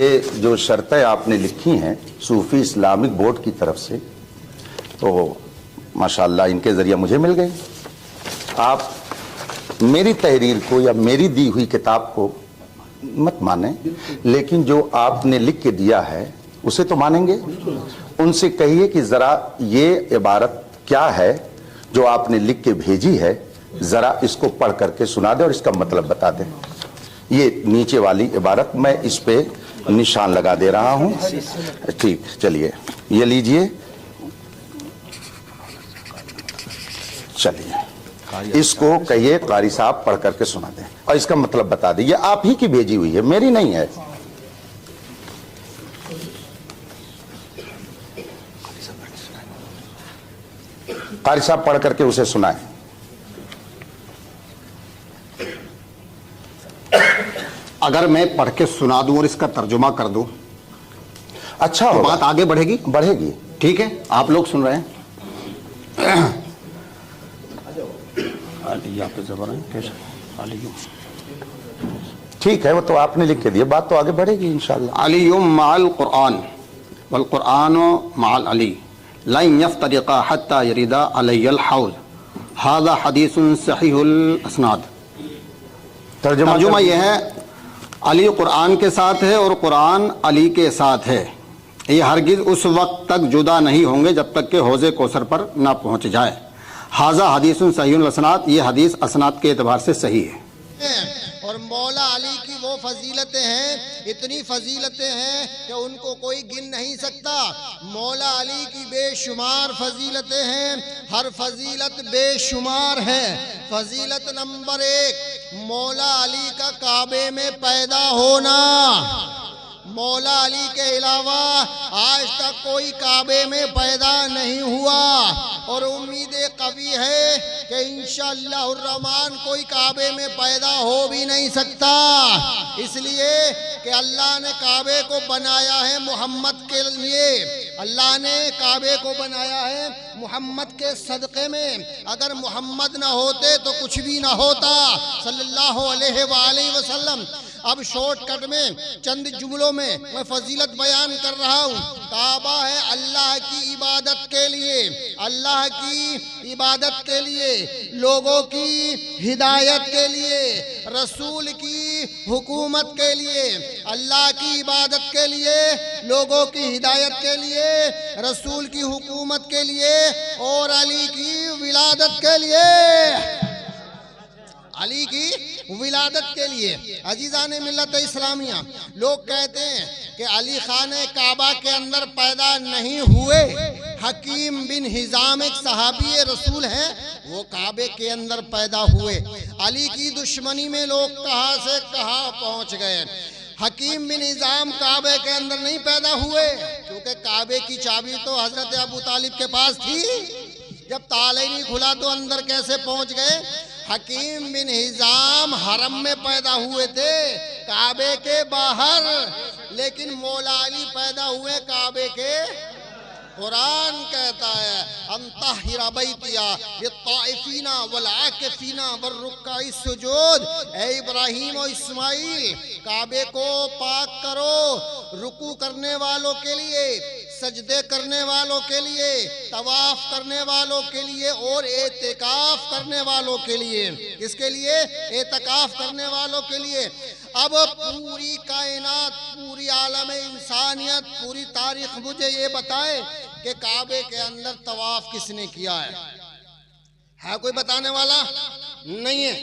ये जो शर्तें आपने लिखी हैं सूफी इस्लामिक बोर्ड की तरफ से, तो माशाअल्लाह इनके ज़रिए मुझे मिल गई। आप मेरी तहरीर को या मेरी दी हुई किताब को मत माने, लेकिन जो आपने लिख के दिया है उसे तो मानेंगे। उनसे कहिए कि ज़रा ये इबारत क्या है जो आपने लिख के भेजी है, ज़रा इसको पढ़ करके सुना दे और इसका मतलब बता दें। ये नीचे वाली इबारत मैं इस पे निशान लगा दे रहा हूं। ठीक, चलिए ये लीजिए, चलिए इसको कहिए कारी साहब पढ़ करके सुना दें और इसका मतलब बता दें। ये आप ही की भेजी हुई है, मेरी नहीं है। कारी साहब पढ़ करके उसे सुनाएं। अगर मैं पढ़ के सुना दूं और इसका तर्जुमा कर दूं, अच्छा तो बात आगे बढ़ेगी। बढ़ेगी। ठीक है, आप लोग सुन रहे हैं। ठीक है, वो तो आपने लिख के दिया, बात तो आगे बढ़ेगी इंशाअल्लाह। अलीयुम माल कुरान वल कुरान माल अली लन यफ्तरिका हत्ता यरिदा अलैयल हौज हाज़ा हदीसुन सहीहुल असनाद। तर्जुमा यह है, अली कुरान के साथ है और कुरान अली के साथ है। ये हरगिज उस वक्त तक जुदा नहीं होंगे जब तक कि हौज़े कौसर पर ना पहुंच जाए। हाज़ा हदीसुन सहीहुल असनाद, ये हदीस असनाद के एतबार से सही है। और मौला अली की वो फजीलतें हैं, इतनी फजीलतें हैं कि उनको कोई गिन नहीं सकता। मौला अली की बेशुमार फजीलतें हैं, हर फजीलत बेशुमार है। फजीलत नंबर 1, मौला अली का काबे में पैदा होना। मौला अली के अलावा आज तक कोई काबे में पैदा नहीं हुआ और उम्मीद कवी है कि इंशाअल्लाह रहमान कोई काबे में पैदा हो भी नहीं सकता, इसलिए कि अल्लाह ने काबे को बनाया है मोहम्मद के लिए। अल्लाह ने काबे को बनाया है मोहम्मद के सदक़े में। अगर मोहम्मद ना होते तो कुछ भी ना होता सल्लल्लाहु अलैहि वसल्लम। अब शॉर्टकट में चंद जुमलों में मैं फजीलत बयान कर रहा हूँ। काबा है अल्लाह की इबादत के लिए, अल्लाह की इबादत के लिए, लोगों की हिदायत के लिए, रसूल की हुकूमत के लिए। अल्लाह की इबादत के लिए, लोगों की हिदायत के लिए, रसूल की हुकूमत के लिए और अली की विलादत के लिए, अली की विलादत के लिए। अजीज़ान मिल्लत इस्लामिया, लोग कहते हैं कि अली खान काबा के अंदर पैदा नहीं हुए। हकीम बिन हिजाम एक सहाबी रसूल हैं, वो काबे के अंदर पैदा हुए। अली की दुश्मनी में लोग कहाँ से कहाँ पहुँच गए। हकीम बिन हिजाम काबे के अंदर नहीं पैदा हुए, क्योंकि काबे की चाबी तो हजरत अबू तालिब के पास थी। जब ताला ही नहीं खुला तो अंदर कैसे पहुंच गए। हकीम बिन हिजाम हरम में पैदा हुए थे, काबे के बाहर, लेकिन मौला अली पैदा हुए काबे के। कुरान कहता है अंतहिरा बैतिया लित्ताइफीना वल आकिफीना वरुक्काई सुजूद। ए इब्राहिम और इस्माइल, काबे को पाक करो रुकू करने वालों के लिए, सजदे करने वालों के लिए, तवाफ करने वालों के लिए और एतिकाफ करने वालों के लिए। किसके लिए? एतिकाफ करने वालों के लिए। अब पूरी कायनात, पूरी आलम इंसानियत, पूरी तारीख मुझे ये बताए कि काबे के अंदर तवाफ किसने किया है कोई बताने वाला नहीं है।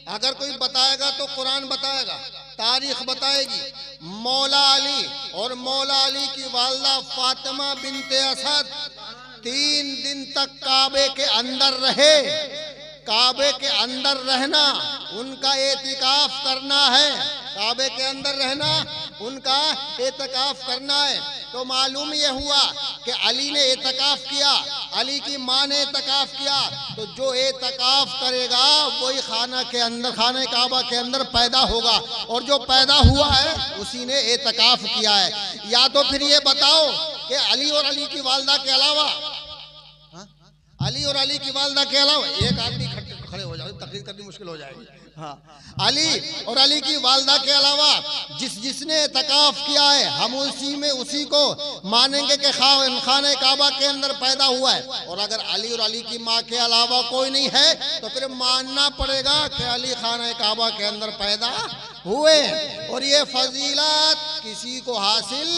अगर कोई बताएगा तो कुरान बताएगा, तारीख बताएगी। मौला अली और मौला अली की वालदा फातिमा बिनते असद 3 दिन तक काबे के अंदर रहे। काबे के अंदर रहना उनका एतिकाफ करना है, काबे के अंदर रहना उनका एतिकाफ करना है। तो मालूम यह हुआ कि अली ने एतिकाफ किया, अली की माँ ने एतिकाफ किया, तो जो एतिकाफ करेगा वही खाना के अंदर, खाने काबा के अंदर पैदा होगा, और जो पैदा हुआ है उसी ने एतिकाफ किया है। या तो फिर ये बताओ कि अली और अली की वालदा के अलावा, अली और अली की वालदा के अलावा एक आदमी खड़े हो जाए, तकरीर करनी मुश्किल हो जाएगी। हाँ, अली और अली की वालदा के अलावा जिसने एतकाफ किया है हम उसी को मानेंगे कि खाने काबा के अंदर पैदा हुआ है। और अगर अली और अली की माँ के अलावा कोई नहीं है तो फिर मानना पड़ेगा कि अली खाने काबा के अंदर पैदा हुए। और ये फजीलत किसी को हासिल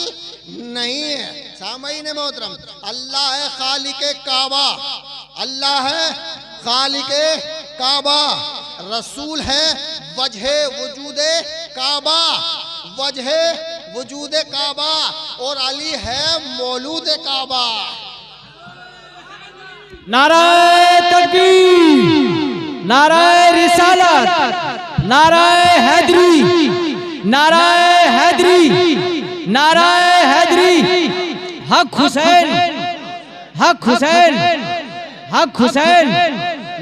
नहीं है। सामईन मोहतरम, अल्लाह है खालिके काबा, अल्लाह है खालिके काबा, रसूल है वजहे वजूदे काबा, वजहे वजूदे काबा, और अली है मौलूद काबा। नाराए तकबीर, नाराए रिसालत, नाराए हैदरी, नाराए हैदरी, नाराए हैदरी। हक हुसैन, हक हुसैन, हक हुसैन,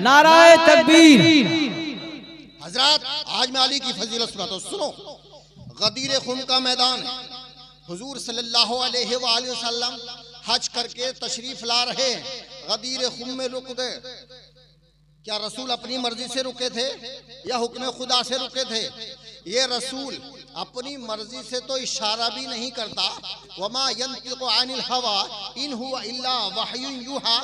नाराए तकबीर। हजरत, आज मैं अली की फजीलत सुनाता हूं, सुनो। गदीर खुम का मैदान है, हुजूर सल्लल्लाहु अलैहि वसल्लम हज करके तशरीफ ला रहे हैं, गदीर खुम में रुक गए। क्या रसूल अपनी मर्जी से रुके थे या हुक्म खुदा से रुके थे? ये रसूल अपनी मर्जी से तो इशारा भी नहीं करता। वमा यंतिकु अनिल हवा इन हुवा इल्ला वहयुन युहा।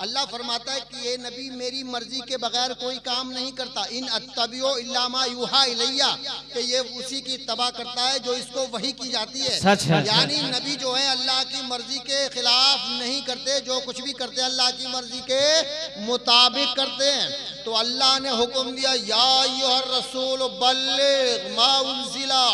अल्लाह फरमाता है कि ये नबी मेरी मर्जी के बगैर कोई काम नहीं करता। इन अत्तबिओ इल्ला मा युहा इलैया, कि ये उसी की तबा करता है जो इसको वही की जाती है। सच है। यानी नबी जो है अल्लाह की मर्जी के खिलाफ नहीं करते, जो कुछ भी करते अल्लाह की मर्जी के मुताबिक करते हैं। तो अल्लाह ने हुक्म दिया, या अय्युहर रसूल बल्लिग मा उनज़िला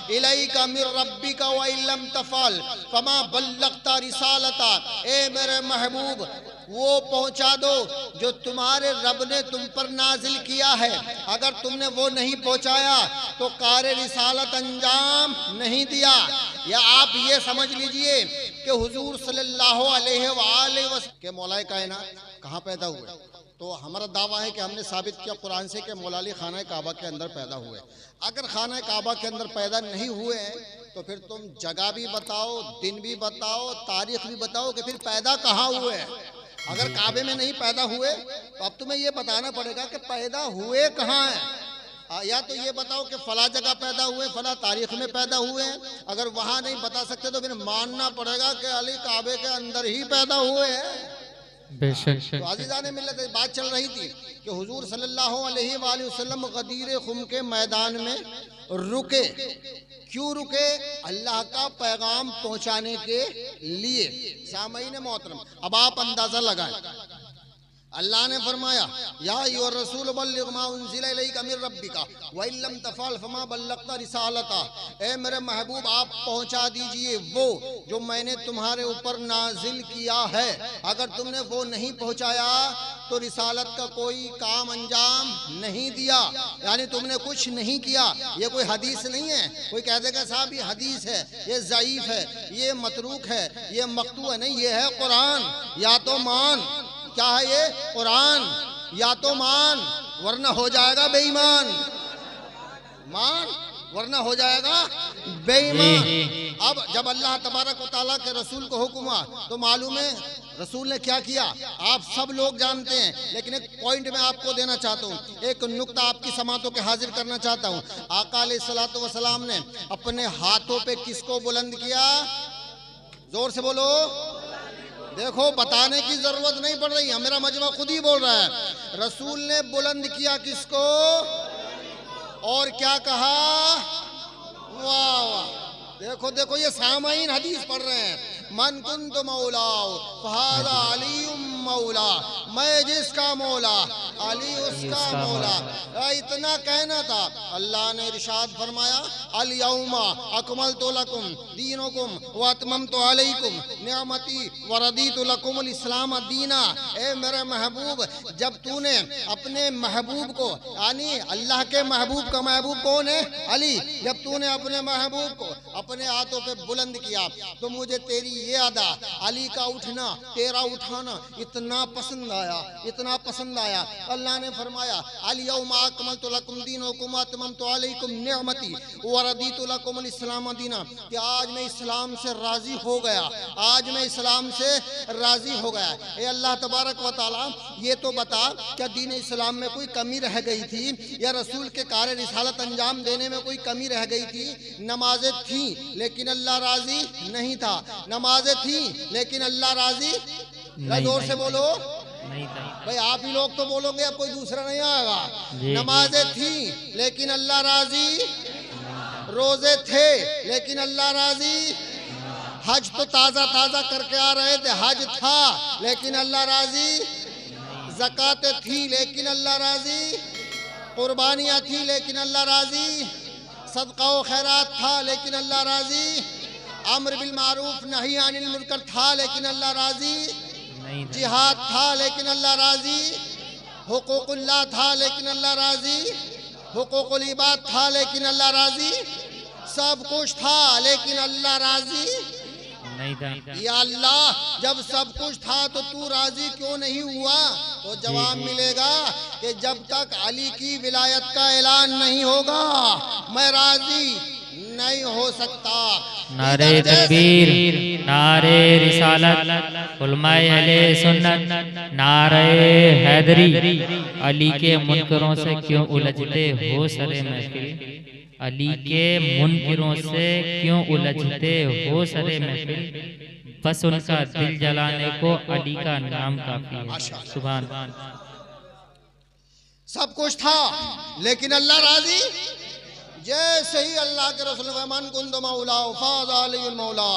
इलैका मिर रब्बिका व इल्लम तफअल फमा बल्लगता रिसालता। ए मेरे महबूब, वो पहुंचा दो जो तुम्हारे रब ने तुम पर नाजिल किया है। अगर तुमने वो नहीं पहुंचाया तो कार्य रिसालत अंजाम नहीं दिया। या आप ये समझ लीजिए कि हुजूर सल्लल्लाहु अलैहि वसल्लम के मौलाए कायनात कहाँ पैदा हुए? तो हमारा दावा है कि हमने साबित किया कुरान से कि मौला अली खाना काबा के अंदर पैदा हुए। अगर खाना काबा के अंदर पैदा नहीं हुए तो फिर तुम जगह भी बताओ, दिन भी बताओ, तारीख भी बताओ कि फिर पैदा कहाँ हुए हैं। अगर काबे में नहीं पैदा हुए तो अब तुम्हें ये बताना पड़ेगा कि पैदा हुए कहाँ हैं। या तो ये बताओ कि फला जगह पैदा हुए, फला तारीख में पैदा हुए हैं। अगर वहाँ नहीं बता सकते तो फिर मानना पड़ेगा कि अली काबे के अंदर ही पैदा हुए हैं। बेशक। तो अज़ीज़ान मिल्लत, बात चल रही थी कि हुजूर सल्लल्लाहु अलैहि वसल्लम गदीर खुम के मैदान में रुके। क्यों रुके? अल्लाह का पैगाम पहुंचाने के लिए। सामईन मोहतरम, अब आप अंदाजा लगाएं। अल्लाह ने फरमाया, या अय्युहर रसूल बल्लिग मा उनज़िला इलैका मिर रब्बिका व इल्लम तफअल फमा बल्लगता रिसालता। ए मेरे महबूब, आप पहुंचा दीजिए वो जो मैंने तुम्हारे ऊपर नाजिल किया है। अगर तुमने वो नहीं पहुंचाया तो रिसालत का कोई काम अंजाम नहीं दिया, यानी तुमने कुछ नहीं किया। ये कोई हदीस नहीं है। कोई कह देगा साहब ये हदीस है, ये ज़ईफ है, ये मतरूक है, ये मकतू है। नहीं, ये है कुरान। या तो मान, क्या है ये? कुरान। या तो मान वरना हो जाएगा बेईमान, मान वरना हो जाएगा बेईमान। अब जब अल्लाह तबारक व तआला के रसूल को हुक्म हुआ तो मालूम है रसूल ने क्या किया, आप सब लोग जानते हैं। लेकिन एक पॉइंट मैं आपको देना चाहता हूँ, एक नुक्ता आपकी समातों के हाजिर करना चाहता हूँ। आका अलैहिस्सलातु वस्सलाम ने अपने हाथों पे किसको बुलंद किया? जोर से बोलो। देखो, बताने की जरूरत नहीं पड़ रही, मेरा मजमा खुद ही बोल रहा है। रसूल ने बुलंद किया किसको और क्या कहा? वाह वाह, देखो देखो, ये सामाइन हदीस पढ़ रहे हैं। मन कुंत मौलाओ फहादा अली मौला, मैं जिसका मौला अली उसका मौला। इतना कहना था। अल्लाह ने इरशाद फरमाया, अल यौमा अकमलतु लकुम दीनकुम व अतममतु अलैकुम निअमती व रदीतु लकुमुल इस्लाम दीना। ए मेरे महबूब, जब तूने अपने महबूब को, यानी अल्लाह के महबूब का महबूब कौन है? अली। जब तूने अपने महबूब को अपने हाथों पे बुलंद किया तो मुझे तेरी ये अदा, अली का उठना, तेरा उठाना, इतना पसंद आया, इतना पसंद आया। अल्लाह ने फरमाया अल-यौमा अकमलतु लकुम दीनकुम व अतममतु अलैकुम निअमती व रदीतु लकुमुल इस्लाम दीना, कि आज मैं इस्लाम से राजी हो गया, आज मैं इस्लाम से राजी हो गया। ए अल्लाह तबारक व तआला, ये तो बता क्या दीन इस्लाम में कोई कमी रह गई थी या रसूल के कार्य रिसालत अंजाम देने में कोई कमी रह गई थी? नमाजें थी लेकिन अल्लाह राजी नहीं था, नमाजें थी लेकिन अल्लाह राजी नहीं। जोर से बोलो नहीं था भाई, आप ही लोग तो बोलोगे, अब कोई दूसरा नहीं आएगा। नमाजें थी लेकिन अल्लाह राजी, रोजे थे लेकिन अल्लाह राजी, हज तो ताज़ा ताज़ा करके आ रहे थे, हज था लेकिन अल्लाह राजी, ज़कात थी लेकिन अल्लाह राजी, कुर्बानियाँ थी लेकिन अल्लाह राजी, सदका व खैरात था लेकिन अल्लाह राजी, अम्र बिल मारूफ नही अनिल मुनकर था लेकिन अल्लाह राजी, जिहाद था लेकिन अल्लाह राजी, हुकूकुल्लाह था लेकिन अल्लाह राजी, हुकूकुल इबाद था लेकिन अल्लाह राजी, सब कुछ था लेकिन अल्लाह राजी नहीं था। या अल्लाह, जब सब कुछ था तो तू राजी क्यों नहीं हुआ? तो जवाब मिलेगा कि जब तक अली की विलायत का ऐलान नहीं होगा मैं राजी नहीं हो सकता। नारे तकबीर, नारे रिसालत, उलमाए अहले सुन्नत, नारे हैदरी। अली के मुनकरों से क्यों उलझते हो सरे महफिल, अली के मुनकरों से क्यों उलझते हो सरे महफिल, बस उनका दिल जलाने को अली का नाम काफी है। सुभान। सब कुछ था लेकिन अल्लाह राजी। जैसे ही अल्लाह के रसूल फरमान कुंद मौला फाज़ अलैहिल मौला,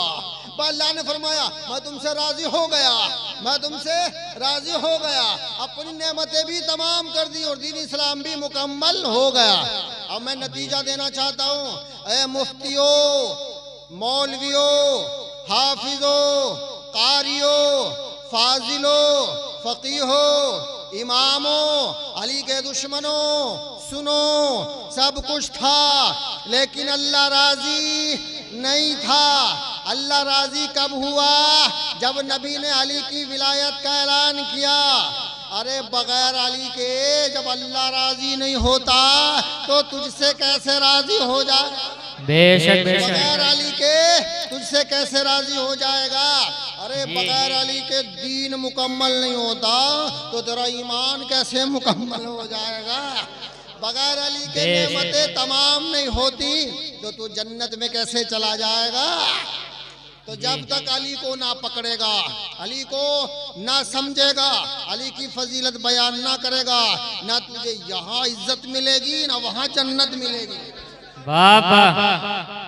अल्लाह ने फरमाया मैं तुमसे राजी हो गया, मैं तुमसे राजी हो गया, अपनी नेमतें भी तमाम कर दी और दीन इस्लाम भी मुकम्मल हो गया। अब मैं नतीजा देना चाहता हूँ, ए मुफ्तियों, मौलवियों, हाफिजों, कारियों, फाजिलों, फकीहों, इमामों, अली के दुश्मनों, सुनो, सब कुछ था लेकिन अल्लाह राजी नहीं था। अल्लाह राजी कब हुआ? जब नबी ने अली की विलायत का ऐलान किया। अरे बगैर अली के जब अल्लाह राजी नहीं होता तो तुझसे कैसे राजी हो जाए? बेशक बगैर अली के तुझसे कैसे राजी हो जाएगा? अरे बगैर अली के दीन मुकम्मल नहीं होता तो तेरा ईमान कैसे मुकम्मल हो जाएगा? बगैर अली के नेमतें तमाम नहीं होती तो तू जन्नत में कैसे चला जाएगा? तो जब तक अली को ना पकड़ेगा, अली को ना समझेगा, अली की फजीलत बयान ना करेगा, ना तुझे यहाँ इज्जत मिलेगी ना वहाँ जन्नत मिलेगी। वाह वाह।